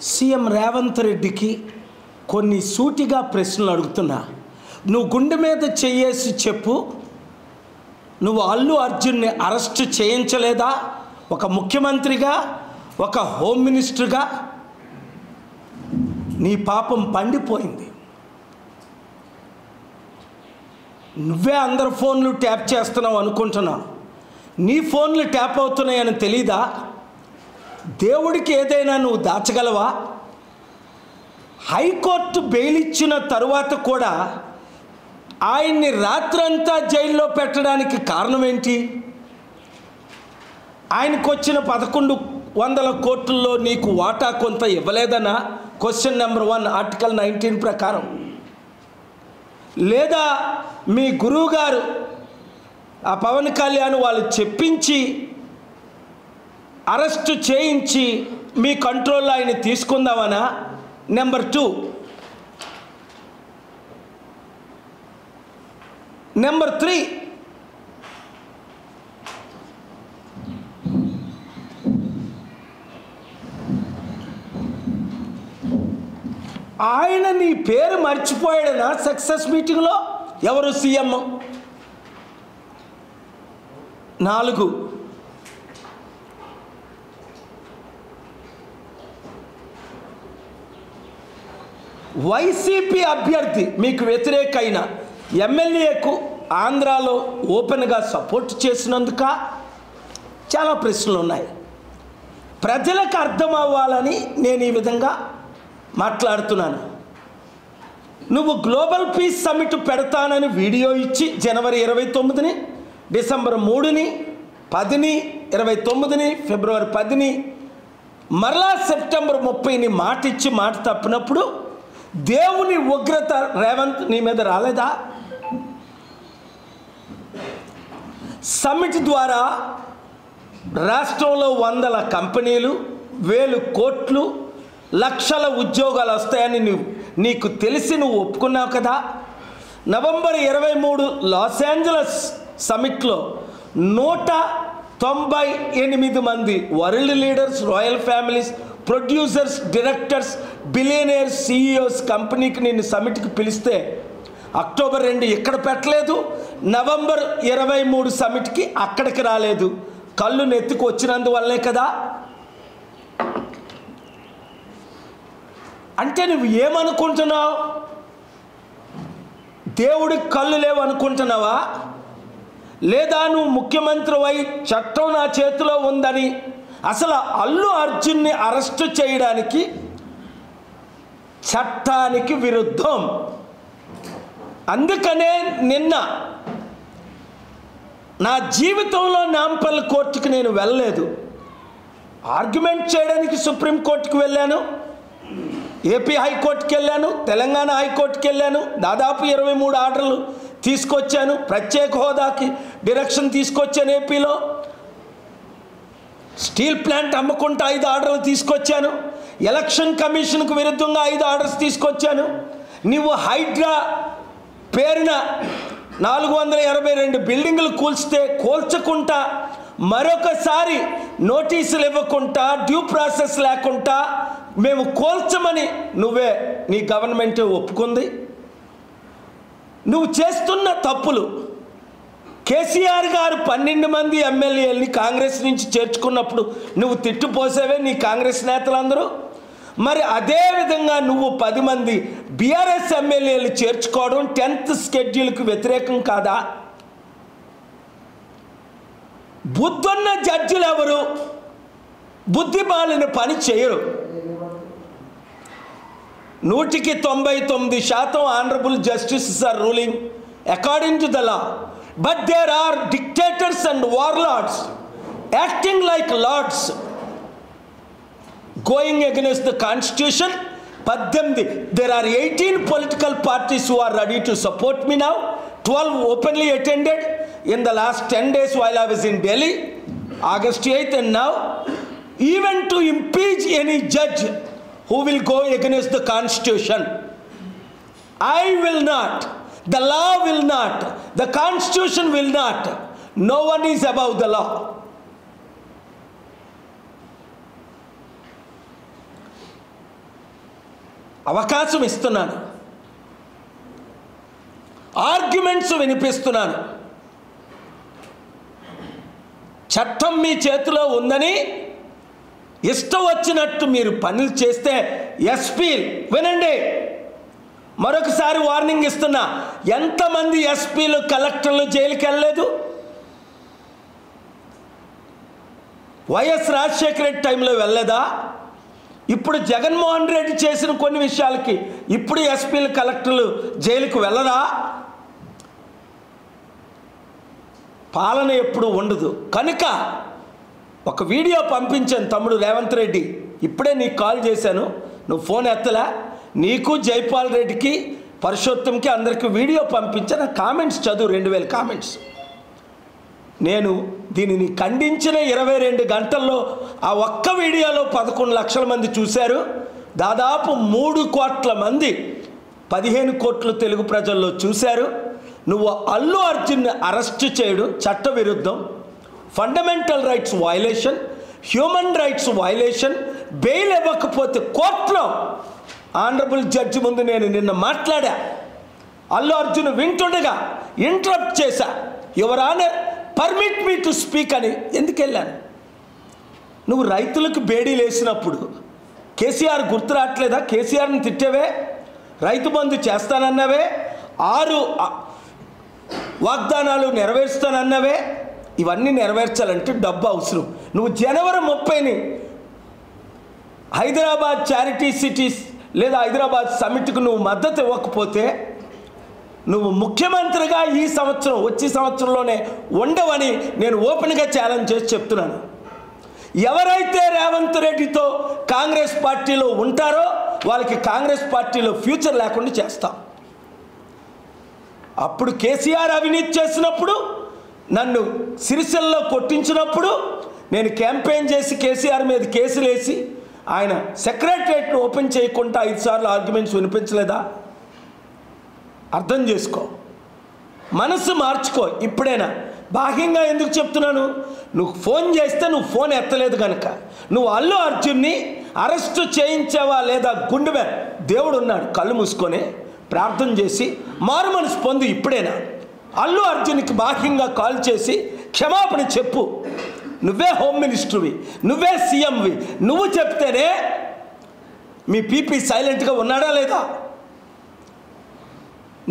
CM Revanth రెడ్డికి కొన్ని సూటిగా ప్రశ్నలు అడుగుతున్నా. నువ్వు గుండె మీద చెయ్యేసి చెప్పు, నువ్వు అల్లు అర్జున్ని అరెస్ట్ చేయించలేదా? ఒక ముఖ్యమంత్రిగా, ఒక హోమ్ మినిస్టర్గా నీ పాపం పండిపోయింది. నువ్వే అందరు ఫోన్లు ట్యాప్ చేస్తున్నావు అనుకుంటున్నావు. నీ ఫోన్లు ట్యాప్ అవుతున్నాయని తెలీదా? దేవుడికి ఏదైనా నువ్వు దాచగలవా? హైకోర్టు బెయిల్ ఇచ్చిన తరువాత కూడా ఆయన్ని రాత్రంతా జైల్లో పెట్టడానికి కారణం ఏంటి? ఆయనకు వచ్చిన 1100 కోట్లలో నీకు వాటా కొంత ఇవ్వలేదనా? క్వశ్చన్ నెంబర్ 1 ఆర్టికల్ 19 ప్రకారం. లేదా మీ గురువుగారు ఆ పవన్ కళ్యాణ్ వాళ్ళు చెప్పించి అరెస్టు చేయించి మీ కంట్రోల్లో ఆయన తీసుకుందామనా? నెంబర్ 2. నెంబర్ 3, ఆయన నీ పేరు మర్చిపోయాడనా సక్సెస్ మీటింగ్లో? ఎవరు సీఎం? 4, వైసీపీ అభ్యర్థి మీకు వ్యతిరేకైన ఎమ్మెల్యేకు ఆంధ్రాలో ఓపెన్గా సపోర్ట్ చేసినందుక? చాలా ప్రశ్నలు ఉన్నాయి. ప్రజలకు అర్థం అవ్వాలని నేను ఈ విధంగా మాట్లాడుతున్నాను. నువ్వు గ్లోబల్ పీస్ సమ్మిట్ పెడతానని వీడియో ఇచ్చి జనవరి 29ని, డిసెంబర్ 3ని, 10ని, 29ని, ఫిబ్రవరి 10ని, మరలా సెప్టెంబర్ 30ని మాట ఇచ్చి మాట తప్పినప్పుడు దేవుని ఉగ్రత రేవంత్ నీ మీద రాలేదా? సమ్మిట్ ద్వారా రాష్ట్రంలో 100 కంపెనీలు, 1000 కోట్లు, లక్షల ఉద్యోగాలు వస్తాయని నీకు తెలిసి నువ్వు ఒప్పుకున్నావు కదా. నవంబర్ 23 లాస్ ఏంజలస్ సమ్మిట్లో 198 మంది world leaders, royal families, producers, directors, billionaires, CEOs కంపెనీకి నిన్ను సమ్మిట్కి పిలిస్తే అక్టోబర్ 2 ఇక్కడ పెట్టలేదు, నవంబర్ 23 సమ్మిట్కి అక్కడికి రాలేదు. కళ్ళు నెత్తుకు వచ్చినందువల్లే కదా. అంటే నువ్వు ఏమనుకుంటున్నావు? దేవుడికి కళ్ళు లేవు అనుకుంటున్నావా? లేదా నువ్వు ముఖ్యమంత్రి అయి చట్టం నా చేతిలో ఉందని, అసలు అల్లు అర్జున్ని అరెస్టు చేయడానికి చట్టానికి విరుద్ధం. అందుకనే నిన్న నా జీవితంలో నాంపల్లి కోర్టుకి నేను వెళ్ళలేదు. ఆర్గ్యుమెంట్ చేయడానికి సుప్రీంకోర్టుకు వెళ్ళాను, ఏపీ హైకోర్టుకి వెళ్ళాను, తెలంగాణ హైకోర్టుకి వెళ్ళాను. దాదాపు 23 ఆర్డర్లు తీసుకొచ్చాను. ప్రత్యేక హోదాకి డైరెక్షన్ తీసుకొచ్చాను. ఏపీలో స్టీల్ ప్లాంట్ అమ్మకుంటా 5 ఆర్డర్లు తీసుకొచ్చాను. ఎలక్షన్ కమిషన్కు విరుద్ధంగా 5 ఆర్డర్స్ తీసుకొచ్చాను. నువ్వు హైడ్రా పేరున 482 బిల్డింగులు కూల్చకుండా మరొకసారి నోటీసులు ఇవ్వకుండా, డ్యూ ప్రాసెస్ లేకుండా మేము కూల్చమని నువ్వే, నీ గవర్నమెంట్ ఒప్పుకుంది. నువ్వు చేస్తున్న తప్పులు, కేసీఆర్ గారు 12 మంది ఎమ్మెల్యేలని కాంగ్రెస్ నుంచి చేర్చుకున్నప్పుడు నువ్వు తిట్టుపోసేవే నీ కాంగ్రెస్ నేతలందరూ. మరి అదేవిధంగా నువ్వు 10 మంది బీఆర్ఎస్ ఎమ్మెల్యేలు చేర్చుకోవడం 10th షెడ్యూల్కి వ్యతిరేకం కాదా? బుద్ధున్న జడ్జిలు ఎవరు? బుద్ధి బాలిన పని చేయరు. 99% honourable justices are ruling according to the law, but there are dictators and warlords acting like lords, going against the constitution. 18, there are 18 political parties who are ready to support me now. 12 openly attended in the last 10 days while I was in Delhi, August 8th, and now even to impeach any judge who will go against the constitution. I will not, the law will not, the constitution will not. No one is above the law. అవకాశం ఇస్తున్నాను, arguments వినిపిస్తున్నాను. చట్టం మీ చేతిలో ఉందని ఇష్టం వచ్చినట్టు మీరు పనులు చేస్తే ఎస్పీ వినండి, మరొకసారి వార్నింగ్ ఇస్తున్నా, ఎంతమంది ఎస్పీలు కలెక్టర్లు జైలుకి వెళ్ళలేదు? వైఎస్ రాజశేఖర రెడ్డి టైంలో వెళ్ళలేదా? ఇప్పుడు జగన్మోహన్ రెడ్డి చేసిన కొన్ని విషయాలకి ఇప్పుడు ఎస్పీలు కలెక్టర్లు జైలుకు వెళ్ళరా? పాలన ఎప్పుడు ఉండదు. కనుక ఒక వీడియో పంపించాను తమ్ముడు రేవంత్ రెడ్డి, ఇప్పుడే నీకు కాల్ చేశాను, నువ్వు ఫోన్ ఎత్తలా. నీకు జైపాల్ రెడ్డికి పరుషోత్తంకి అందరికీ వీడియో పంపించాను. కామెంట్స్ చదువు, 2000 కామెంట్స్. నేను దీనిని ఖండించిన 22 గంటల్లో ఆ ఒక్క వీడియోలో 11 లక్షల మంది చూశారు. దాదాపు 3 కోట్ల మంది 15 కోట్ల తెలుగు ప్రజల్లో చూశారు. నువ్వు అల్లు అర్జున్ని అరెస్ట్ చేయడం చట్టవిరుద్ధం, fundamental rights violation, human rights violation. Bail ఇవ్వకపోతే కోర్టులో ఆనరబుల్ జడ్జి ముందు నేను నిన్న మాట్లాడా. అల్లు అర్జున్ వింటుండగా ఇంటరప్ట్ చేశా. Your honour permit me to speak అని ఎందుకు వెళ్ళాను? నువ్వు రైతులకు బేడీలు వేసినప్పుడు కేసీఆర్ గుర్తు రావట్లేదా? కేసీఆర్ని తిట్టేవే, రైతు బంధు చేస్తానన్నవే, 6 వాగ్దానాలు నెరవేరుస్తానన్నవే. ఇవన్నీ నెరవేర్చాలంటే డబ్బు అవసరం. నువ్వు జనవరి 30ని హైదరాబాద్ చారిటీ సిటీస్ లేదా హైదరాబాద్ సమిట్కు నువ్వు మద్దతు ఇవ్వకపోతే నువ్వు ముఖ్యమంత్రిగా ఈ సంవత్సరం వచ్చే సంవత్సరంలోనే ఉండవని నేను ఓపెన్గా ఛాలెంజ్ చేసి చెప్తున్నాను. ఎవరైతే రేవంత్ రెడ్డితో కాంగ్రెస్ పార్టీలో ఉంటారో వాళ్ళకి కాంగ్రెస్ పార్టీలో ఫ్యూచర్ లేకుండా చేస్తాం. అప్పుడు కేసీఆర్ అవినీతి చేసినప్పుడు, నన్ను సిరిసిల్లలో కొట్టించినప్పుడు నేను క్యాంపెయిన్ చేసి కేసీఆర్ మీద కేసులు వేసి ఆయన సెక్రటరియట్ను ఓపెన్ చేయకుండా 5 సార్లు ఆర్గ్యుమెంట్స్ వినిపించలేదా? అర్థం చేసుకో, మనసు మార్చుకో. ఇప్పుడైనా బాహ్యంగా ఎందుకు చెప్తున్నాను? నువ్వు ఫోన్ చేస్తే నువ్వు ఫోన్ ఎత్తలేదు కనుక. నువ్వు అల్లు అర్జున్ని అరెస్టు చేయించావా లేదా? గుండె మీద దేవుడు ఉన్నాడు, కళ్ళు మూసుకొని ప్రార్థన చేసి మారు మనసు పొందు. ఇప్పుడైనా అల్లు అర్జున్కి బాహ్యంగా కాల్ చేసి క్షమాపణ చెప్పు. నువ్వే హోమ్ మినిస్టర్వి, నువ్వే సీఎంవి, నువ్వు చెప్తేనే మీ పీపీ సైలెంట్గా ఉన్నాడా లేదా?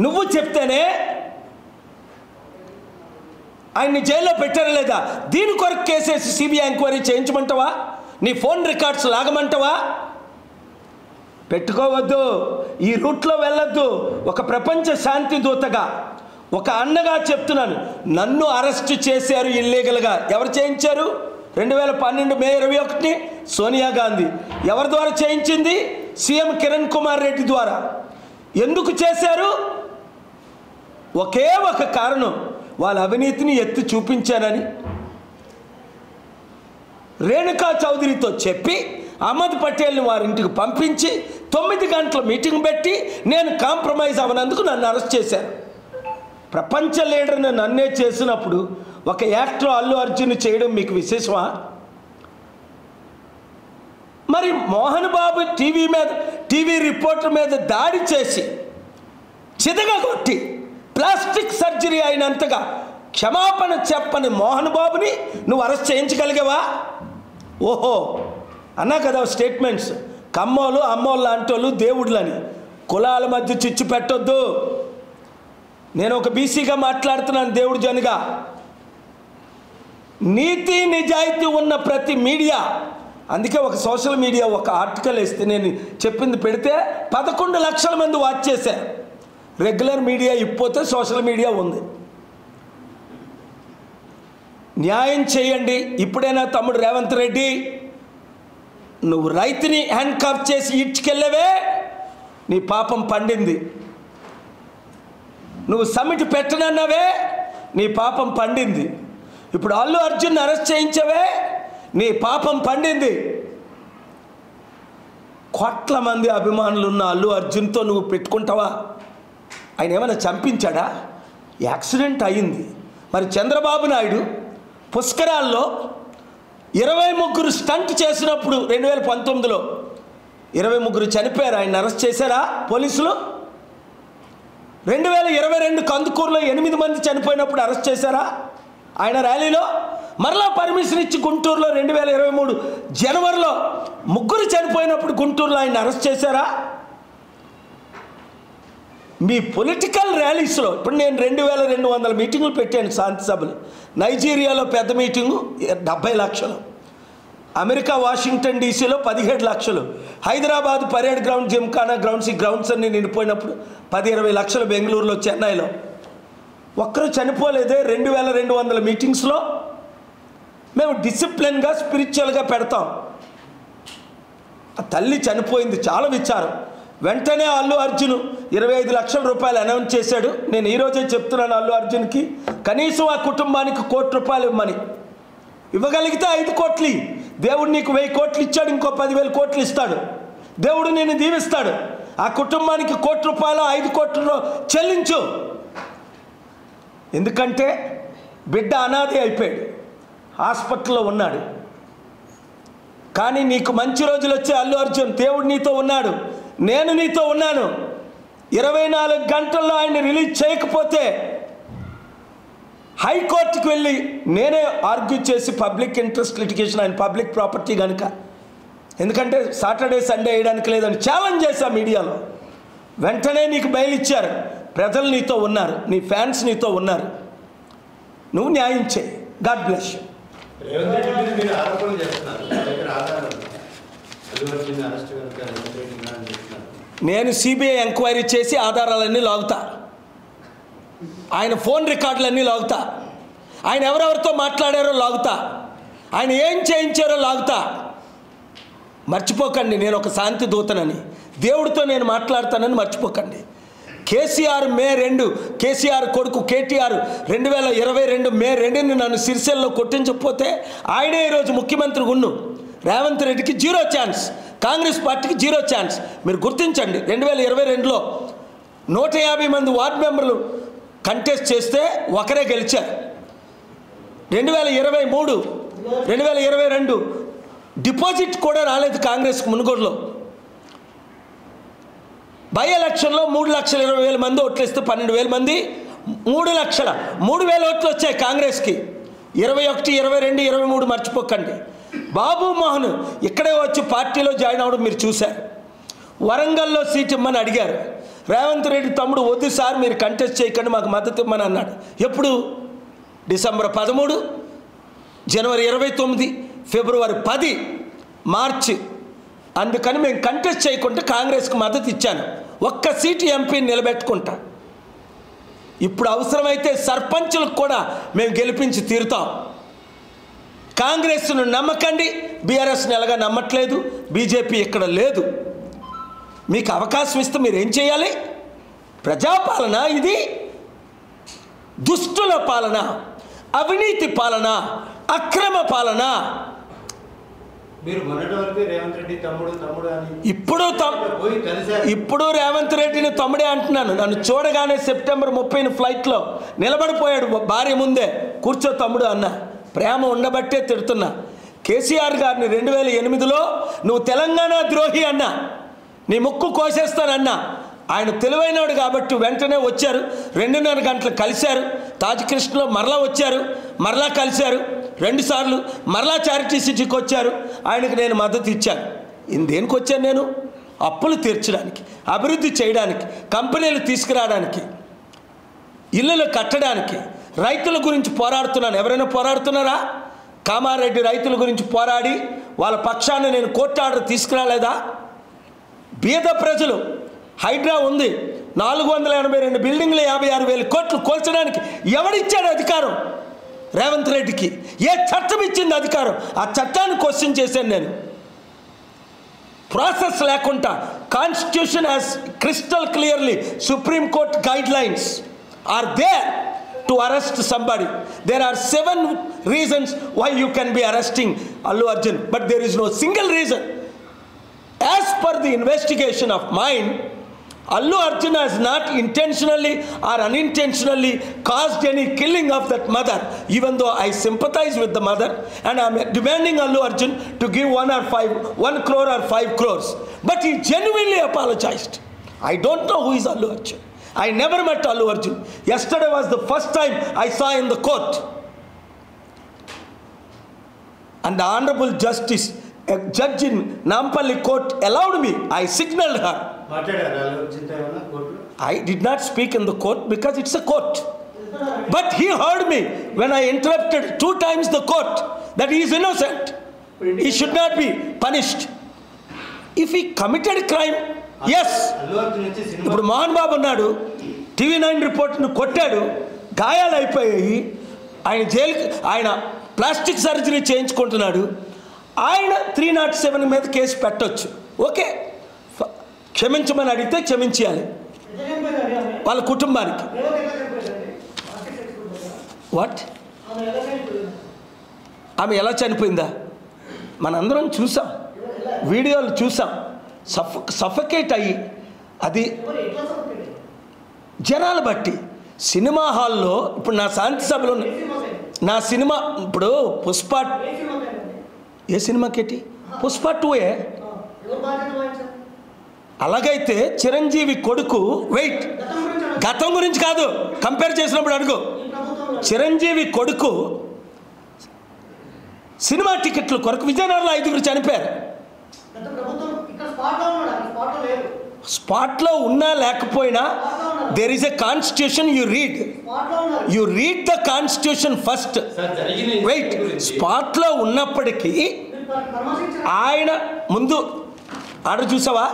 నువ్వు చెప్తేనే ఆయన్ని జైల్లో పెట్టారా లేదా? దీని కొరకు కేసేసి సిబిఐ ఎంక్వైరీ చేయించమంటావా? నీ ఫోన్ రికార్డ్స్ లాగమంటావా? పెట్టుకోవద్దు, ఈ రూట్లో వెళ్ళొద్దు. ఒక ప్రపంచ శాంతి దూతగా, ఒక అన్నగా చెప్తున్నాను. నన్ను అరెస్ట్ చేశారు ఇల్లీగల్గా. ఎవరు చేయించారు? 2012 మే 21 సోనియా గాంధీ. ఎవరి ద్వారా చేయించింది? సీఎం కిరణ్ కుమార్ రెడ్డి ద్వారా. ఎందుకు చేశారు? ఒకే ఒక కారణం, వాళ్ళ అవినీతిని ఎత్తి చూపించానని. రేణుకా చౌదరితో చెప్పి అహ్మద్ పటేల్ని వారింటికి పంపించి 9 గంటల మీటింగ్ పెట్టి నేను కాంప్రమైజ్ అవ్వనందుకు నన్ను అరెస్ట్ చేశారు. ప్రపంచ లీడర్ని నన్నే చేసినప్పుడు ఒక యాక్టర్ అల్లు అర్జున్ చేయడం మీకు విశేషమా? మరి మోహన్ బాబు టీవీ రిపోర్టర్ మీద దాడి చేసి చితగొట్టి ప్లాస్టిక్ సర్జరీ అయినంతగా క్షమాపణ చెప్పని మోహన్ బాబుని నువ్వు అరెస్ట్ చేయించగలిగావా? ఓహో అన్నా కదా స్టేట్మెంట్స్, కమ్మోలు అమ్మోళ్ళు లాంటి వాళ్ళు దేవుళ్ళని. కులాల మధ్య చిచ్చు పెట్టొద్దు. నేను ఒక బీసీగా మాట్లాడుతున్నాను, దేవుడు జనుగా. నీతి నిజాయితీ ఉన్న ప్రతి మీడియా, అందుకే ఒక సోషల్ మీడియా ఒక ఆర్టికల్ వేస్తే నేను చెప్పింది పెడితే 11 లక్షల మంది వాచ్ చేశారు. రెగ్యులర్ మీడియా ఇప్పోతే సోషల్ మీడియా ఉంది. న్యాయం చేయండి. ఇప్పుడైనా తమ్ముడు రేవంత్ రెడ్డి, నువ్వు రైతుని హ్యాండ్ కప్ చేసి ఇడ్చుకెళ్ళవే, నీ పాపం పండింది. నువ్వు సమిట్ పెట్టనన్నావే, నీ పాపం పండింది. ఇప్పుడు అల్లు అర్జున్ అరెస్ట్ చేయించవే, నీ పాపం పండింది. కోట్ల మంది అభిమానులు ఉన్న అల్లు అర్జున్తో నువ్వు పెట్టుకుంటావా? ఆయన ఏమైనా చంపించాడా? యాక్సిడెంట్ అయింది. మరి చంద్రబాబు నాయుడు పుష్కరాల్లో 23 స్టంట్ చేసినప్పుడు 2019లో 23 చనిపోయారు. ఆయన అరెస్ట్ చేశారా పోలీసులు? 2022 కందుకూరులో 8 మంది చనిపోయినప్పుడు అరెస్ట్ చేశారా ఆయన ర్యాలీలో? మరలా పర్మిషన్ ఇచ్చి గుంటూరులో 2023 జనవరిలో 3 చనిపోయినప్పుడు గుంటూరులో ఆయన అరెస్ట్ చేశారా? మీ పొలిటికల్ ర్యాలీస్లో ఇప్పుడు నేను 2200 మీటింగులు పెట్టాను శాంతి సభలు. నైజీరియాలో పెద్ద మీటింగు 70 లక్షలు, అమెరికా వాషింగ్టన్ డీసీలో 17 లక్షలు, Hyderabad parade ground, Gymkhana grounds, ఈ గ్రౌండ్స్ అన్ని నిండిపోయినప్పుడు 10-20 లక్షలు బెంగళూరులో, చెన్నైలో. ఒక్కరు చనిపోలేదే 2200 మీటింగ్స్లో. మేము డిసిప్లిన్గా స్పిరిచువల్గా పెడతాం. ఆ తల్లి చనిపోయింది, చాలా విచారం. వెంటనే అల్లు అర్జున్ 25 లక్షల రూపాయలు అనౌన్స్ చేశాడు. నేను ఈరోజే చెప్తున్నాను అల్లు అర్జున్కి కనీసం ఆ కుటుంబానికి ₹1 కోటి ఇవ్వమని. ఇవ్వగలిగితే 5 కోట్లు. దేవుడు నీకు 1000 కోట్లు ఇచ్చాడు, ఇంకో 10,000 కోట్లు ఇస్తాడు. దేవుడు నిన్ను దీవిస్తాడు. ఆ కుటుంబానికి ₹1 కోటి 5 కోట్లు చెల్లించు. ఎందుకంటే బిడ్డ అనాథి అయిపోయాడు, హాస్పిటల్లో ఉన్నాడు. కానీ నీకు మంచి రోజులు వచ్చే అల్లు అర్జున్, దేవుడు నీతో ఉన్నాడు, నేను నీతో ఉన్నాను. 24 గంటల్లో ఆయన రిలీజ్ చేయకపోతే హైకోర్టుకి వెళ్ళి నేనే ఆర్గ్యూ చేసి పబ్లిక్ ఇంట్రెస్ట్ లిటిగేషన్, ఆయన పబ్లిక్ ప్రాపర్టీ కనుక, ఎందుకంటే సాటర్డే సండే వేయడానికి లేదని ఛాలెంజ్ చేశా మీడియాలో. వెంటనే నీకు బెయిల్ ఇచ్చారు. ప్రజలు నీతో ఉన్నారు, నీ ఫ్యాన్స్ నీతో ఉన్నారు. నువ్వు న్యాయం చేయి. God bless you. నేను సిబిఐ ఎంక్వైరీ చేసి ఆధారాలన్నీ లాగుతా, ఆయన ఫోన్ రికార్డులన్నీ లాగుతా, ఆయన ఎవరెవరితో మాట్లాడారో లాగుతా, ఆయన ఏం చేయించారో లాగుతా. మర్చిపోకండి నేను ఒక శాంతి దూతనని, దేవుడితో నేను మాట్లాడతానని మర్చిపోకండి. కేసీఆర్ మే 2, కేసీఆర్ కొడుకు కేటీఆర్ 2022 మే 2ని నన్ను సిరిసిల్లలో కొట్టించకపోతే ఆయనే ఈరోజు ముఖ్యమంత్రి ఉన్ను. రేవంత్ రెడ్డికి 0 ఛాన్స్, కాంగ్రెస్ పార్టీకి 0 ఛాన్స్. మీరు గుర్తించండి, 2022లో 150 మంది వార్డు మెంబర్లు కంటెస్ట్ చేస్తే ఒకరే గెలిచారు. 2023, 2022 డిపాజిట్ కూడా రాలేదు కాంగ్రెస్కి మునుగోడులో. బై ఎలక్షన్లో 3,20,000 మంది ఓట్లు ఇస్తే 12,000 మంది 3,00,000 ఓట్లు వచ్చాయి కాంగ్రెస్కి. 21, 22, 23 మర్చిపోకండి. బాబు మోహన్ ఇక్కడే వచ్చి పార్టీలో జాయిన్ అవ్వడం మీరు చూశారు. వరంగల్లో సీట్ ఇమ్మని అడిగారు. రేవంత్ రెడ్డి తమ్ముడు వద్దు సార్ మీరు కంటెస్ట్ చేయకండి మాకు మద్దతు ఇమ్మని అన్నాడు. ఎప్పుడు? డిసెంబర్ 13, జనవరి 29, ఫిబ్రవరి 10, మార్చి. అందుకని మేము కంటెస్ట్ చేయకుండా కాంగ్రెస్కి మద్దతు ఇచ్చాను. ఒక్క సీటు ఎంపీని నిలబెట్టుకుంటా. ఇప్పుడు అవసరమైతే సర్పంచులకు కూడా మేము గెలిపించి తీరుతాం. కాంగ్రెస్ను నమ్మకండి, బీఆర్ఎస్ని ఎలాగా నమ్మట్లేదు, బీజేపీ ఇక్కడ లేదు. మీకు అవకాశం ఇస్తే మీరు ఏం చేయాలి? ప్రజాపాలన ఇది, దుష్టుల పాలన, అవినీతి పాలన, అక్రమ పాలన. ఇప్పుడు రేవంత్ రెడ్డిని తమ్ముడే అంటున్నాను. నన్ను చూడగానే సెప్టెంబర్ 30 ఫ్లైట్లో నిలబడిపోయాడు భార్య ముందే, కూర్చో తమ్ముడు అన్న. ప్రేమ ఉండబట్టే తిడుతున్నా. కేసీఆర్ గారిని 2008లో నువ్వు తెలంగాణ ద్రోహి అన్నా, నీ ముక్కు కోసేస్తానన్నా. ఆయన తెలివైనవాడు కాబట్టి వెంటనే వచ్చారు. 2.5 గంటలు కలిశారు. తాజ్కృష్ణలో మరలా వచ్చారు, మరలా కలిశారు 2 సార్లు, మరలా చారిటీ సిటీకి వచ్చారు. ఆయనకు నేను మద్దతు ఇచ్చాను. దేనికి వచ్చాను నేను? అప్పులు తీర్చడానికి, అభివృద్ధి చేయడానికి, కంపెనీలు తీసుకురావడానికి, ఇళ్ళలు కట్టడానికి, రైతుల గురించి పోరాడుతున్నాను. ఎవరైనా పోరాడుతున్నారా? కామారెడ్డి రైతుల గురించి పోరాడి వాళ్ళ పక్షాన్ని నేను కోర్టు ఆర్డర్ తీసుకురాలేదా? బీద ప్రజలు, హైడ్రా ఉంది, 482 బిల్డింగ్లు 56,000 కోట్లు కోల్చడానికి ఎవడిచ్చాడు అధికారం? రేవంత్ రెడ్డికి ఏ చట్టం ఇచ్చింది అధికారం? ఆ చట్టాన్ని క్వశ్చన్ చేశాను నేను. ప్రాసెస్ లేకుండా, constitution has crystal clearly, supreme court guide lines are there to arrest somebody. There are 7 reasons why you can be arresting Allu Arjun, but there is no single reason. As per the investigation of mine, Allu Arjun has not intentionally or unintentionally caused any killing of that mother, even though I sympathize with the mother and I am demanding Allu Arjun to give 1 crore or 5 crores. But he genuinely apologized. I don't know who is Allu Arjun. I never met Allu Arjun. Yesterday was the first time I saw in the court. And the Honorable Justice, a judge in Nampalli court, allowed me. I signaled her. I did not speak in the court because it's a court. But he heard me when I interrupted 2 times the court that he is innocent. He should not be punished. If he committed crime, yes. ఇప్పుడు మోహన్ బాబు ఉన్నాడు, TV9 రిపోర్ట్ను కొట్టాడు, గాయాలు అయిపోయాయి, ఆయన జైలుకి, ఆయన plastic surgery చేయించుకుంటున్నాడు, ఆయన 307 మీద కేసు పెట్టవచ్చు. ఓకే, క్షమించమని అడిగితే క్షమించాలి వాళ్ళ కుటుంబానికి. వాట్? ఆమె ఎలా చనిపోయిందా మనందరం చూసాం, వీడియోలు చూసాం. సఫకేట్ అయ్యి, అది జనాలు బట్టి. సినిమా హాల్లో ఇప్పుడు నా శాంతి సభలో నా సినిమా, ఇప్పుడు పుష్ప, ఏ సినిమాకేటి? పుష్ప 2ఏ. అలాగైతే చిరంజీవి కొడుకు, వెయిట్, గతం గురించి కాదు, కంపేర్ చేసినప్పుడు అడుగు. చిరంజీవి కొడుకు సినిమా టికెట్ల కొరకు విజయనగరంలో 5 చనిపోయారు. స్పాట్లో ఉన్నా లేకపోయినా there is a constitution, you read the constitution first. Wait, స్పాట్లో ఉన్నప్పటికీ ఆయన ముందు ఆర్డర్ చూసావా?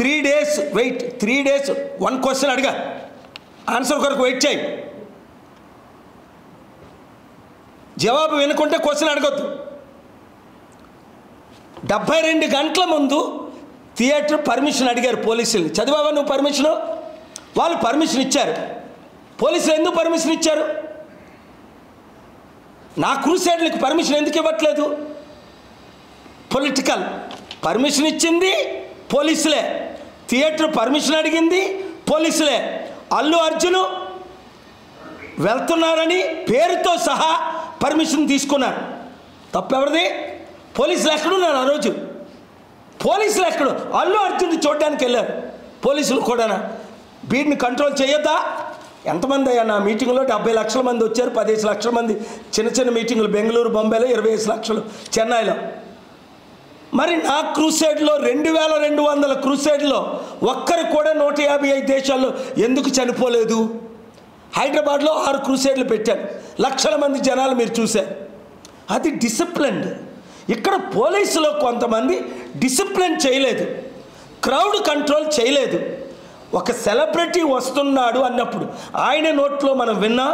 3 days వెయిట్, 3 days 1 క్వశ్చన్ అడిగా, ఆన్సర్ కొరకు వెయిట్ చేయి. జవాబు వినుకుంటే క్వశ్చన్ అడగొద్దు. 72 గంటల ముందు థియేటర్ పర్మిషన్ అడిగారు పోలీసులు. చదివావా నువ్వు పర్మిషను? వాళ్ళు పర్మిషన్ ఇచ్చారు. పోలీసులు ఎందుకు పర్మిషన్ ఇచ్చారు? నా క్రూసేడ్లకు పర్మిషన్ ఎందుకు ఇవ్వట్లేదు? పొలిటికల్. పర్మిషన్ ఇచ్చింది పోలీసులే, థియేటర్ పర్మిషన్ అడిగింది పోలీసులే. అల్లు అర్జున్ వెళ్తున్నారని పేరుతో సహా పర్మిషన్ తీసుకున్నారు. తప్పెవరిది? పోలీసులు ఎక్కడున్నారు ఆ రోజు? పోలీసులు ఎక్కడ? అల్లు అర్జున్ చూడడానికి వెళ్ళారు పోలీసులు కూడా. వీడిని కంట్రోల్ చేయొద్దా? ఎంతమంది అయ్యా నా మీటింగ్లో? 70 లక్షల మంది వచ్చారు, 15 లక్షల మంది చిన్న చిన్న మీటింగులు బెంగళూరు, బొంబాయిలో, 25 లక్షలు చెన్నైలో. మరి నా క్రూసేడ్లో 2200 క్రూసేడ్లో ఒక్కరు కూడా 155 దేశాల్లో ఎందుకు చనిపోలేదు? హైదరాబాద్లో 6 క్రూసేడ్లు పెట్టారు, లక్షల మంది జనాలు మీరు చూశారు. అది డిసిప్లిన్డ్. ఇక్కడ పోలీసులో కొంతమంది డిసిప్లిన్ చేయలేదు, క్రౌడ్ కంట్రోల్ చేయలేదు. ఒక సెలబ్రిటీ వస్తున్నాడు అన్నప్పుడు ఆయన నోట్లో మనం విన్నా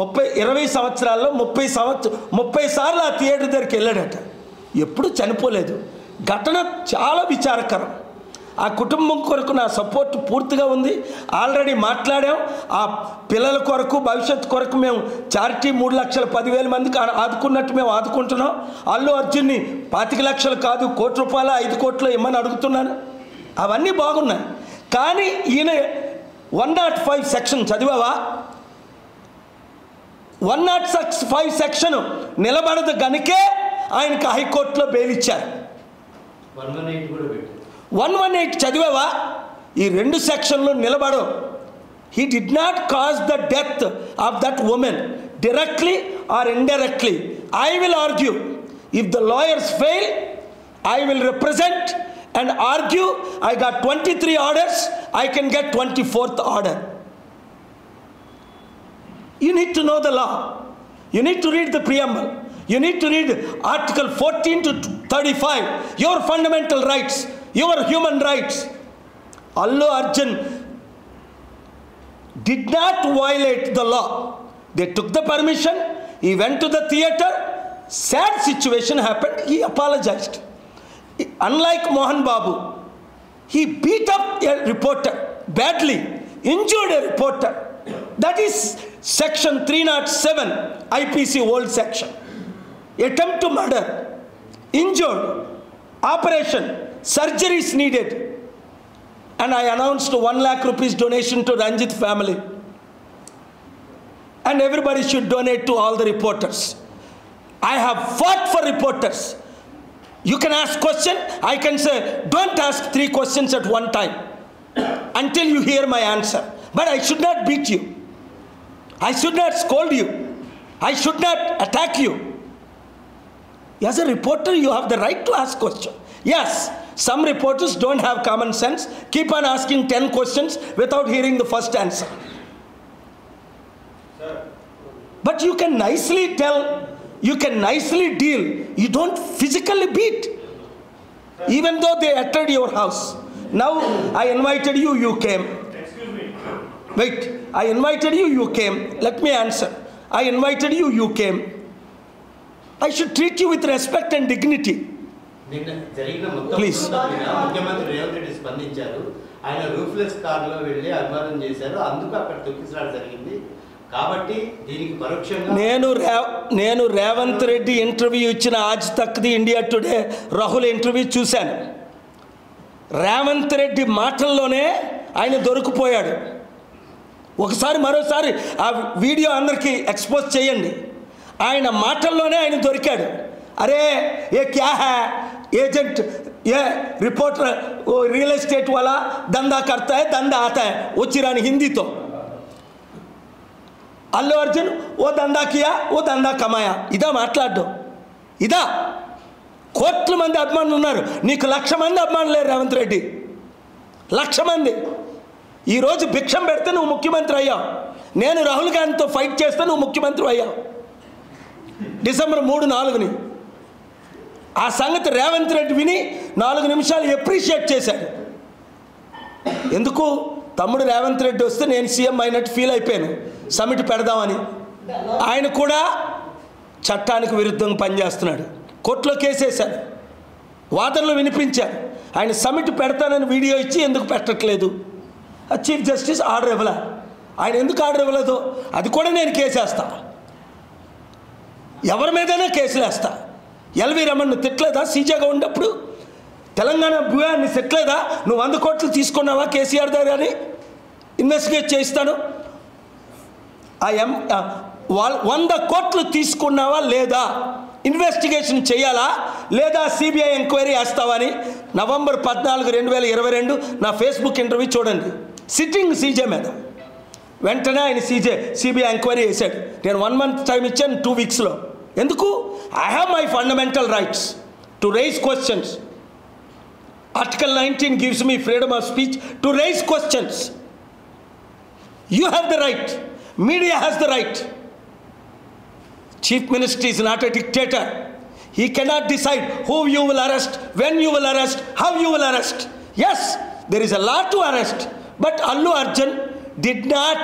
20 సంవత్సరాల్లో 30 సార్లు ఆ థియేటర్ దగ్గరికి వెళ్ళాడట, ఎప్పుడు చనిపోలేదు. ఘటన చాలా విచారకరం. ఆ కుటుంబం కొరకు నా సపోర్ట్ పూర్తిగా ఉంది. ఆల్రెడీ మాట్లాడాం. ఆ పిల్లల కొరకు, భవిష్యత్తు కొరకు మేము చారిటీ 3,10,000 మందికి ఆదుకున్నట్టు మేము ఆదుకుంటున్నాం. అల్లు అర్జున్ని 25 లక్షలు కాదు, ₹1 కోటి 5 కోట్లు ఇమ్మని అడుగుతున్నాను. అవన్నీ బాగున్నాయి. కానీ ఈయన 105 సెక్షన్ చదివావా? 105 సెక్షన్ నిలబడదు గనుకే ఆయనకి హైకోర్టులో బెయిల్ ఇచ్చారు. 118 చదివావా? ఈ 2 సెక్షన్లు నిలబడవు. He did not cause the death of that woman directly or indirectly. I will argue. If the lawyers fail, I will represent and argue. I got 23 orders, I can get 24th order. You need to know the law. You need to read the preamble. You need to read article 14 to 35, your fundamental rights, your human rights. Allu Arjun did not violate the law. They took the permission, he went to the theater, sad situation happened, he apologized. Unlike Mohan Babu, he beat up a reporter badly, injured a reporter. That is section 307 IPC old section. Attempt to murder, injured, operation, surgery is needed. and I announced 1 lakh rupees donation to Ranjit family. And everybody should donate to all the reporters. I have fought for reporters. You can ask question, I can say, don't ask 3 questions at one time until you hear my answer. But I should not beat you. I should not scold you. I should not attack you. As a reporter, you have the right to ask question. Yes, some reporters don't have common sense, keep on asking 10 questions without hearing the first answer. But you can nicely tell, you can nicely deal. You don't physically beat. Even though they entered your house. Now I invited you, you came. Excuse me. Wait, I invited you, you came. Let me answer. I invited you, you came. I should treat you with respect and dignity. Please. ముఖ్యమంత్రి రేవంత్ రెడ్డి స్పందించారు. ఆయన రూఫ్లెస్ కార్లో వెళ్ళి అభివాదం చేశారు. అందుకు అక్కడ తొక్కిసలాట జరిగింది. కాబట్టి దీనికి పరోక్షంగా నేను రేవంత్ రెడ్డి ఇంటర్వ్యూ ఇచ్చిన ఆజ్ తక్ the India today Rahul interview చూశాను. రేవంత్ రెడ్డి మాటల్లోనే ఆయన దొరికిపోయాడు. ఒకసారి మరోసారి ఆ వీడియో అందరికీ ఎక్స్పోజ్ చేయండి. ఆయన మాటల్లోనే ఆయన దొరికాడు. అరే ఏ క్యా హై ఏజెంట్ ఏ రిపోర్టర్ రియల్ ఎస్టేట్ వాలా దందా కర్తా హై దందా ఆతా హై వచ్చిరాని హిందీతో. అల్లు అర్జున్ ఓ దందా కియా ఓ దందా కమాయా ఇదా మాట్లాడ్డం. ఇదా కోట్ల మంది అభిమానులు ఉన్నారు. నీకు 1,00,000 మంది అభిమానులు లేరు రేవంత్ రెడ్డి. 1,00,000 మంది. ఈరోజు భిక్షం పెడితే నువ్వు ముఖ్యమంత్రి అయ్యావు. నేను రాహుల్ గాంధీతో ఫైట్ చేస్తే నువ్వు ముఖ్యమంత్రి అయ్యావు డిసెంబర్ 3, 4ని. ఆ సంగతి రేవంత్ రెడ్డి విని 4 నిమిషాలు ఎప్రిషియేట్ చేశాడు. ఎందుకు తమ్ముడు రేవంత్ రెడ్డి వస్తే నేను సీఎం అయినట్టు ఫీల్ అయిపోయాను, సమిట్ పెడదామని. ఆయన కూడా చట్టానికి విరుద్ధంగా పనిచేస్తున్నాడు. కోర్టులో కేసేశాడు, వాదనలు వినిపించారు. ఆయన సమిట్ పెడతానని వీడియో ఇచ్చి ఎందుకు పెట్టట్లేదు? చీఫ్ జస్టిస్ ఆర్డర్ ఇవ్వలే. ఆయన ఎందుకు ఆర్డర్ ఇవ్వలేదు అది కూడా నేను కేసేస్తా. ఎవరి మీదైనా కేసులు వేస్తా. ఎల్వి రమణ్ తిట్టలేదా సీజేగా ఉన్నప్పుడు? తెలంగాణ భూయాన్ని తిట్టలేదా? నువ్వు 100 కోట్లు తీసుకున్నావా కేసీఆర్ దగ్గర అని? ఇన్వెస్టిగేట్ చేస్తాను. 100 కోట్లు తీసుకున్నావా లేదా ఇన్వెస్టిగేషన్ చేయాలా లేదా సిబిఐ ఎంక్వైరీ వేస్తావా అని నవంబర్ 14, 2022 నా ఫేస్బుక్ ఇంటర్వ్యూ చూడండి. సిట్టింగ్ సీజే మీద వెంటనే ఆయన సిబిఐ ఎంక్వైరీ చేశాడు. నేను 1 మంత్ టైం ఇచ్చాను, 2 వీక్స్లో. ఎందుకు? I have my fundamental rights to raise questions. Article 19 gives me freedom of speech to raise questions. You have the right. Media has the right. Chief Minister is not a dictator. He cannot decide who you will arrest, when you will arrest, how you will arrest. Yes, there is a law to arrest. But Allu Arjun did not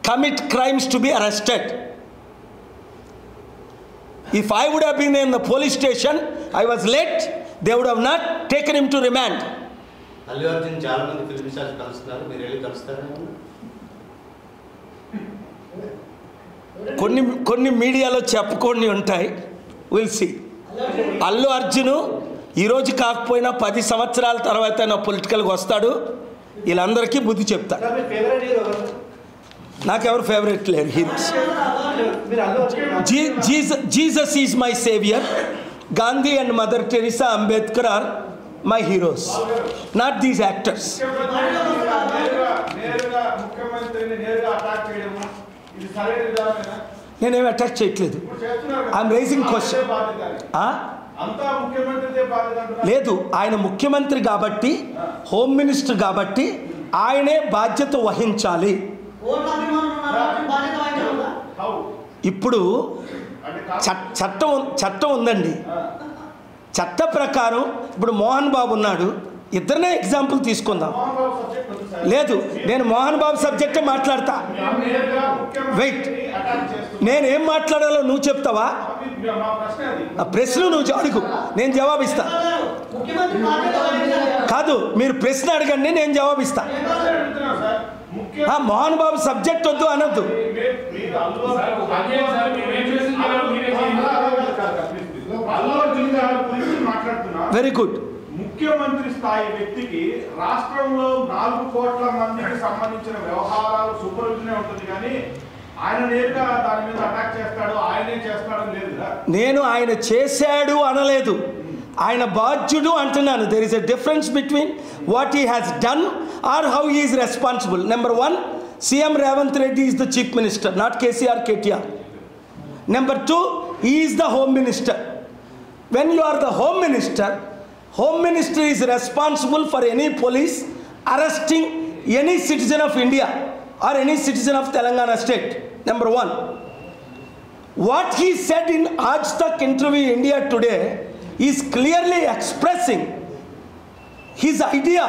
commit crimes to be arrested. If I would have been in the police station, I was late, they would have not taken him to remand. Allu Arjun చాలా మంది film stars కలుస్తున్నారు, మీరు వెళ్ళి కలుస్తారా? కొన్ని మీడియాలో చెప్పుకొని ఉంటాయి. Will see. Allu Arjun ఈరోజు కాకపోయినా 10 సంవత్సరాల తర్వాత నా పొలిటికల్గా వస్తాడు. వీళ్ళందరికీ బుద్ధి చెప్తాడు. నాకెవరు ఫేవరెట్ లేరు heroes. Jesus is my saviour. Gandhi and Mother Teresa, Ambedkar are my heroes, not these actors. నేనేమి అటాక్ చేయట్లేదు. I'm raising question. లేదు, ఆయన ముఖ్యమంత్రి కాబట్టి, హోమ్ మినిస్టర్ కాబట్టి ఆయనే బాధ్యత వహించాలి. ఇప్పుడు చట్టం ఉందండి. చట్ట ప్రకారం ఇప్పుడు మోహన్ బాబు ఉన్నాడు. ఇద్దరినే ఎగ్జాంపుల్ తీసుకుందాం. లేదు, నేను మోహన్ బాబు సబ్జెక్టే మాట్లాడతా. వెయిట్, నేనేం మాట్లాడాలో నువ్వు చెప్తావా? ఆ ప్రశ్న నువ్వు అడుగు, నేను జవాబిస్తా. కాదు, మీరు ప్రశ్న అడగండి, నేను జవాబిస్తా. మోహన్ బాబు సబ్జెక్ట్ వద్దు అనొద్దు. Very good. ముఖ్యమంత్రి స్థాయి వ్యక్తికి రాష్ట్రంలో 4 కోట్ల మందికి సంబంధించిన వ్యవహారాలు సూపర్విజనే ఉంటుంది కానీ ఆయన నేరుగా దాని మీద అటాక్ చేస్తాడు, ఆయనే చేస్తాడు లేదు కదా. నేను ఆయన చేశాడు అనలేదు, ఆయన బాధ్యుడు అంటున్నాను. There is a difference between what he has done or how he is responsible. Number 1, CM Revanth Reddy is the chief minister, not KCR KTR. Number 2, he is the home minister. When you are the home minister is responsible for any police arresting any citizen of India or any citizen of Telangana state. Number 1. What he said in Aaj Tak interview India Today is clearly expressing his idea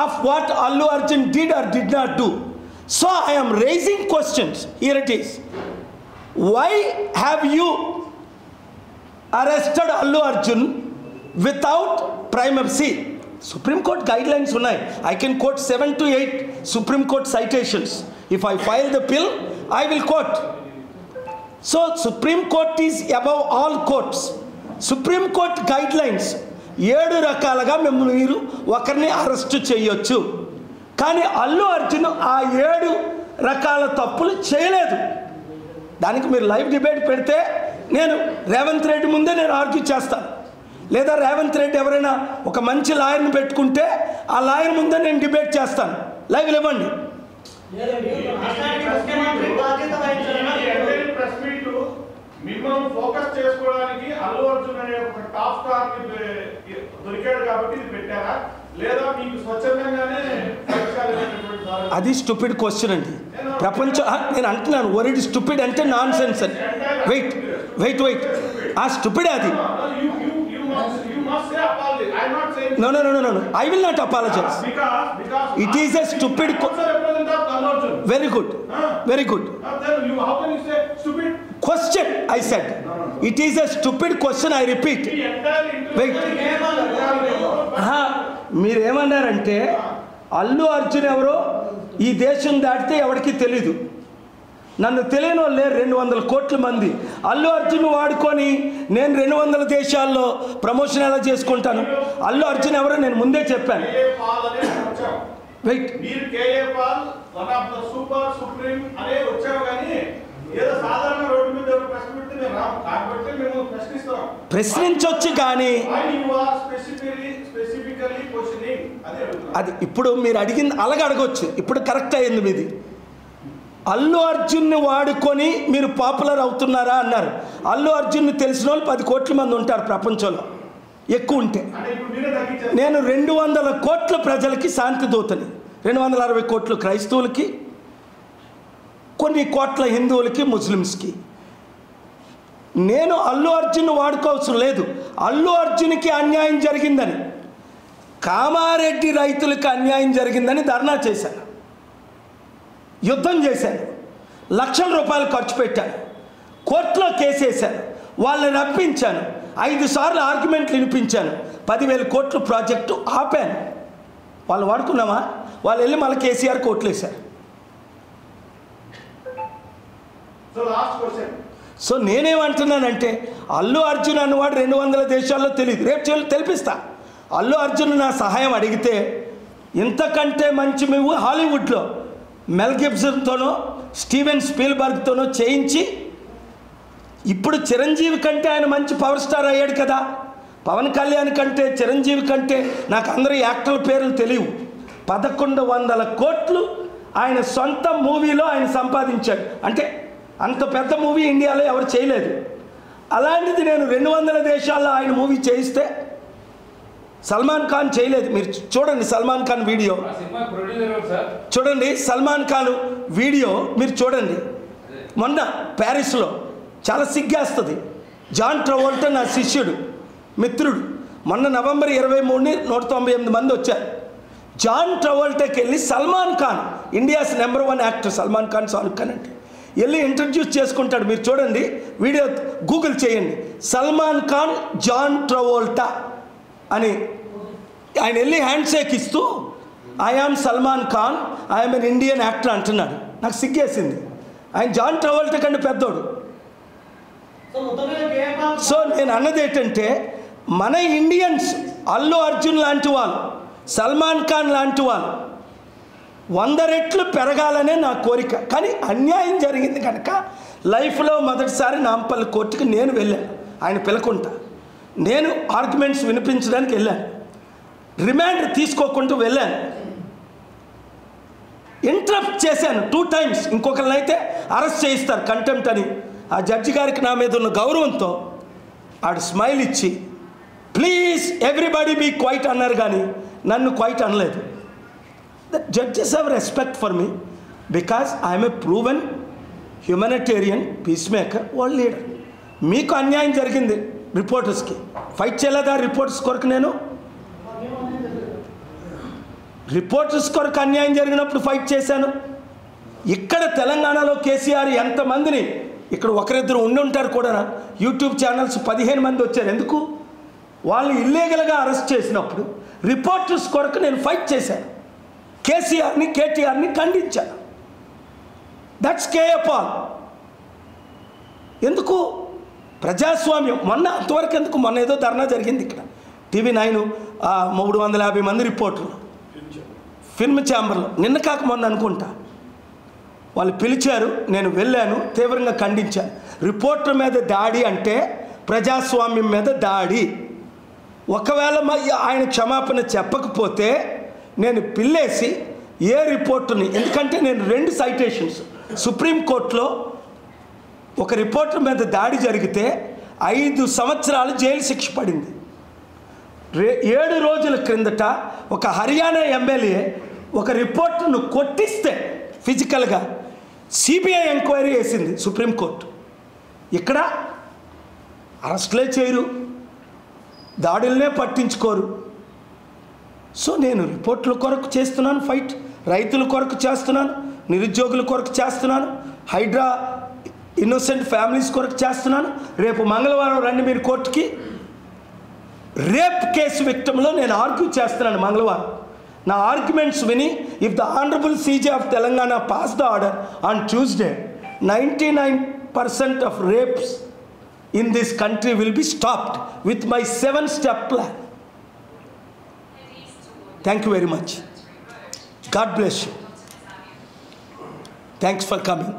of what Allu Arjun did or did not do. So I am raising questions. Here it is. Why have you arrested Allu Arjun without primacy? Supreme Court guidelines unnai. I can quote 7 to 8 Supreme Court citations. If I file the bill, I will quote. So Supreme Court is above all courts. Supreme Court guidelines 7 రకాలుగా మీరు ఒకరిని arrest చేయొచ్చు. కానీ అల్లు అర్జున్ ఆ 7 రకాల తప్పులు చేయలేదు. దానికి మీరు లైవ్ డిబేట్ పెడితే నేను రేవంత్ రెడ్డి ముందే నేను ఆర్గ్యూ చేస్తాను, లేదా రేవంత్ రెడ్డి ఎవరైనా ఒక మంచి లాయర్ని పెట్టుకుంటే ఆ లాయర్ ముందే నేను డిబేట్ చేస్తాను. లైవ్ ఇవ్వండి. మిమ్మల్ని ఫోకస్ చేసుకోవడానికి అల్లు అర్జున్ అనే ఒక టాప్ స్టార్ దొరికాడు కాబట్టి ఇది పెట్టారా, లేదా మీకు స్వచ్ఛందంగానే? అది స్టూపిడ్ క్వశ్చన్ అండి. ప్రపంచం నేను అంటున్నాను, వరిడ్ స్టూపిడ్ అంటే నాన్ సెన్స్ అని. వెయిట్ ఆ స్టూపిడ్ అది. No, I will not apologize. It is a stupid very good. How can you say stupid question? I said it is a stupid question. I repeat. Wait. మీరేమన్నారంటే అల్లు అర్జున్ ఎవరో ఈ దేశం దాటితే ఎవరికి తెలీదు. నన్ను తెలియని వాళ్ళే 200 కోట్ల మంది. అల్లు అర్జున్ వాడుకొని నేను 200 దేశాల్లో ప్రమోషన్ ఎలా చేసుకుంటాను? అల్లు అర్జున్ ఎవరో నేను ముందే చెప్పాను. వెయిట్, ప్రశ్నించొచ్చు కానీ అది ఇప్పుడు మీరు అడిగింది అలాగే అడగొచ్చు. ఇప్పుడు కరెక్ట్ అయ్యింది మీది. అల్లు అర్జున్ని వాడుకొని మీరు పాపులర్ అవుతున్నారా అన్నారు. అల్లు అర్జున్ని తెలిసిన వాళ్ళు 10 కోట్ల మంది ఉంటారు ప్రపంచంలో, ఎక్కువ ఉంటే. నేను 200 కోట్ల ప్రజలకి శాంతి దూతని, 260 కోట్లు క్రైస్తవులకి, కొన్ని కోట్ల హిందువులకి, ముస్లిమ్స్కి. నేను అల్లు అర్జున్ వాడుకోవసరం లేదు. అల్లు అర్జున్కి అన్యాయం జరిగిందని, కామారెడ్డి రైతులకు అన్యాయం జరిగిందని ధర్నా చేశాను, యుద్ధం చేశాను, లక్షల రూపాయలు ఖర్చు పెట్టాను, కోర్టులో కేసేశాను, వాళ్ళని రప్పించాను, 5 సార్లు ఆర్గ్యుమెంట్లు వినిపించాను, 10,000 కోట్ల ప్రాజెక్టు ఆపాను. వాళ్ళు వాడుకున్నామా? వాళ్ళు వెళ్ళి మళ్ళీ కేసీఆర్ కోట్లు వేశారు. సో నేనేమంటున్నానంటే అల్లు అర్జున్ అన్నవాడు 200 దేశాల్లో తెలియదు. రేపు తెలిపిస్తా. అల్లు అర్జున్ నా సహాయం అడిగితే ఇంతకంటే మంచి మేము హాలీవుడ్లో మెల్ గిబ్సన్తోనో స్టీవెన్ స్పీల్బర్గ్తోనో చేయించి, ఇప్పుడు చిరంజీవి కంటే ఆయన మంచి పవర్ స్టార్ అయ్యాడు కదా. పవన్ కళ్యాణ్ కంటే చిరంజీవి కంటే నాకు అందరూ యాక్టర్ల పేర్లు తెలియవు. 1100 కోట్లు ఆయన సొంత మూవీలో ఆయన సంపాదించాడు. అంటే అంత పెద్ద మూవీ ఇండియాలో ఎవరు చేయలేదు. అలాంటిది నేను 200 దేశాల్లో ఆయన మూవీ చేయిస్తే సల్మాన్ ఖాన్ చేయలేదు. మీరు చూడండి సల్మాన్ ఖాన్ వీడియో చూడండి, సల్మాన్ ఖాన్ వీడియో మీరు చూడండి. మొన్న ప్యారిస్లో చాలా సిగ్గేస్తుంది. జాన్ ట్రవోల్టా నా శిష్యుడు, మిత్రుడు. మొన్న నవంబర్ 23 198 మంది వచ్చారు. జాన్ ట్రవోల్టాకి వెళ్ళి Salman Khan, India's number 1 actor Salman Khan, Shahrukh Khan అంటే వెళ్ళి ఇంట్రడ్యూస్ చేసుకుంటాడు. మీరు చూడండి వీడియో, గూగుల్ చేయండి, సల్మాన్ ఖాన్ జాన్ ట్రవోల్టా అని. ఆయన వెళ్ళి హ్యాండ్ షేక్ ఇస్తూ I am Salman Khan, I'm an Indian actor అంటున్నాడు. నాకు సిగ్గేసింది. ఆయన జాన్ ట్రవోల్టా కంటే పెద్దోడు. సో నేను అన్నది ఏంటంటే మన ఇండియన్స్ అల్లు అర్జున్ లాంటి వాళ్ళు, సల్మాన్ ఖాన్ లాంటి వాళ్ళు 100 రెట్లు పెరగాలనే నా కోరిక. కానీ అన్యాయం జరిగింది కనుక లైఫ్లో మొదటిసారి నాంపల్లి కోర్టుకి నేను వెళ్ళాను. ఆయన పిలకుంటా నేను ఆర్గ్యుమెంట్స్ వినిపించడానికి వెళ్ళాను. రిమాండ్ తీసుకోకుండా వెళ్ళాను. ఇంటరప్ట్ చేశాను 2 times. ఇంకొకరిని అయితే అరెస్ట్ చేయిస్తారు కంటెంప్ట్ అని. ఆ జడ్జి గారికి నా మీద ఉన్న గౌరవంతో ఆడు స్మైల్ ఇచ్చి ప్లీజ్ ఎవ్రీబడి బీ క్వైట్ అన్నారు, కానీ నన్ను క్వైట్ అనలేదు. The judges have respect for me because I'm a proven humanitarian piece maker, world leader. మీకు అన్యాయం జరిగింది రిపోర్టర్స్కి, ఫైట్ చేయలేదా? రిపోర్టర్స్ కొరకు నేను రిపోర్టర్స్ కొరకు అన్యాయం జరిగినప్పుడు ఫైట్ చేశాను. ఇక్కడ తెలంగాణలో కేసీఆర్ ఎంతమందిని, ఇక్కడ ఒకరిద్దరు ఉండి ఉంటారు కూడా, యూట్యూబ్ ఛానల్స్ 15 మంది వచ్చారు. ఎందుకు? వాళ్ళు ఇల్లీగల్గా అరెస్ట్ చేసినప్పుడు రిపోర్టర్స్ కొరకు నేను ఫైట్ చేశాను. కేసీఆర్ని కేటీఆర్ని ఖండించాను. That's KA Paul. ఎందుకు? ప్రజాస్వామ్యం. మొన్న అంతవరకు ఎందుకు? మొన్న ఏదో ధర్నా జరిగింది ఇక్కడ TV9 350 మంది రిపోర్టర్లు ఫిల్మ్ ఛాంబర్లో, నిన్న కాక మొన్న అనుకుంటా. వాళ్ళు పిలిచారు, నేను వెళ్ళాను, తీవ్రంగా ఖండించాను. రిపోర్టర్ మీద దాడి అంటే ప్రజాస్వామ్యం మీద దాడి. ఒకవేళ ఆయన క్షమాపణ చెప్పకపోతే నేను పిల్లేసి ఏ రిపోర్టుని, ఎందుకంటే నేను 2 సైటేషన్స్ సుప్రీంకోర్టులో ఒక రిపోర్టర్ మీద దాడి జరిగితే 5 సంవత్సరాలు జైలు శిక్ష పడింది. 7 రోజుల క్రిందట ఒక హర్యానా ఎమ్మెల్యే ఒక రిపోర్టర్ను కొట్టిస్తే ఫిజికల్గా సిబిఐ ఎంక్వైరీ వేసింది సుప్రీంకోర్టు. ఇక్కడ అరెస్ట్లే చేయరు, దాడులనే పట్టించుకోరు. సో నేను రిపోర్టుల కొరకు చేస్తున్నాను ఫైట్, రైతుల కొరకు చేస్తున్నాను, నిరుద్యోగుల కొరకు చేస్తున్నాను, హైడ్రా ఇన్నోసెంట్ ఫ్యామిలీస్ కొరకు చేస్తున్నాను. రేపు మంగళవారం రండి మీరు కోర్టుకి. రేప్ కేసు విక్టంలో నేను ఆర్గ్యూ చేస్తున్నాను మంగళవారం. నా ఆర్గ్యుమెంట్స్ విని if the honourable CJ of Telangana pass the order on Tuesday, 99% of rapes in this country will be stopped with my 7-step plan. Thank you very much. God bless you. Thanks for coming.